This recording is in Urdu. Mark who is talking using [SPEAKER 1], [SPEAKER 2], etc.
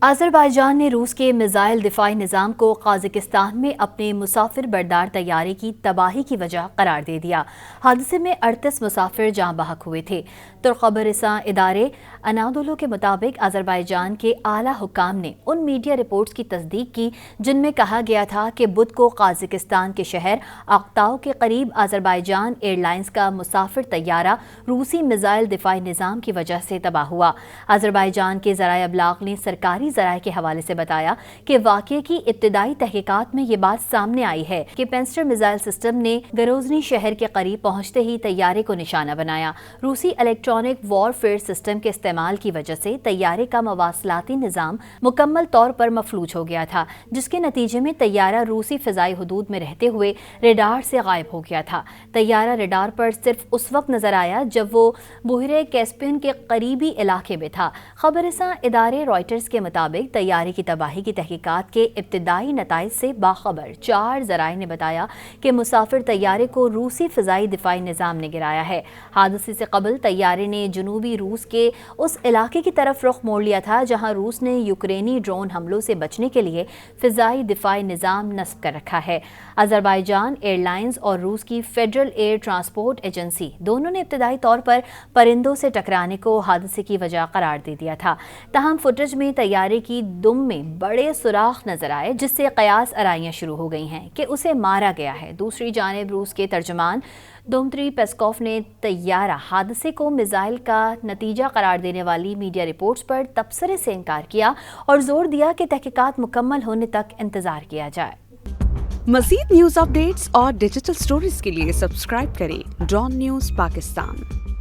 [SPEAKER 1] آذربائیجان نے روس کے میزائل دفاعی نظام کو قازقستان میں اپنے مسافر بردار طیارے کی تباہی کی وجہ قرار دے دیا۔ حادثے میں 38 مسافر جاں بحق ہوئے تھے۔ ترک خبر رساں ادارے انادولو کے مطابق آذربائیجان کے اعلیٰ حکام نے ان میڈیا رپورٹس کی تصدیق کی جن میں کہا گیا تھا کہ بدھ کو قازقستان کے شہر آقتاؤ کے قریب آذربائیجان ایئر لائنز کا مسافر طیارہ روسی میزائل دفاعی نظام کی وجہ سے تباہ ہوا۔ آذربائیجان کے ذرائع ابلاغ نے سرکاری ذرائع کے حوالے سے بتایا کہ واقعے کی ابتدائی تحقیقات میں یہ بات سامنے آئی ہے کہ پینسٹر میزائل سسٹم نے گروزنی شہر کے قریب پہنچتے ہی طیارے کو نشانہ بنایا۔ روسی الیکٹرانک وارفیئر سسٹم کے استعمال کی وجہ سے طیارے کا مواصلاتی نظام مکمل طور پر مفلوج ہو گیا تھا، جس کے نتیجے میں طیارہ روسی فضائی حدود میں رہتے ہوئے ریڈار سے غائب ہو گیا تھا۔ طیارہ ریڈار پر صرف اس وقت نظر آیا جب وہ بحیرہ کیسپیئن کے قریبی علاقے میں تھا۔ خبر رساں ادارے رائٹرز کے مطابق طیارے کی تباہی کی تحقیقات کے ابتدائی نتائج سے باخبر 4 ذرائع نے بتایا کہ مسافر طیارے کو روسی فضائی دفاعی نظام نے گرایا ہے۔ حادثے سے قبل طیارے نے جنوبی روس کے اس علاقے کی طرف رخ موڑ لیا تھا جہاں روس نے یوکرینی ڈرون حملوں سے بچنے کے لیے فضائی دفاعی نظام نصب کر رکھا ہے۔ آذربائیجان ایئر لائنز اور روس کی فیڈرل ایئر ٹرانسپورٹ ایجنسی دونوں نے ابتدائی طور پر پرندوں سے ٹکرانے کو حادثے کی وجہ قرار دے دیا تھا۔ تاہم فوٹیج میں طیارے کی دم میں بڑے سوراخ نظر آئے جس سے قیاس آرائیاں شروع ہو گئی ہیں کہ اسے مارا گیا ہے۔ دوسری جانب روس کے ترجمان دومتری پیسکوف نے طیارہ حادثے کو میزائل کا نتیجہ قرار دینے والی میڈیا رپورٹس پر تبصرے سے انکار کیا اور زور دیا کہ تحقیقات مکمل ہونے تک انتظار کیا جائے۔
[SPEAKER 2] مزید نیوز اپ ڈیٹس اور ڈیجیٹل سٹوریز کے لیے سبسکرائب کریں ڈان نیوز پاکستان۔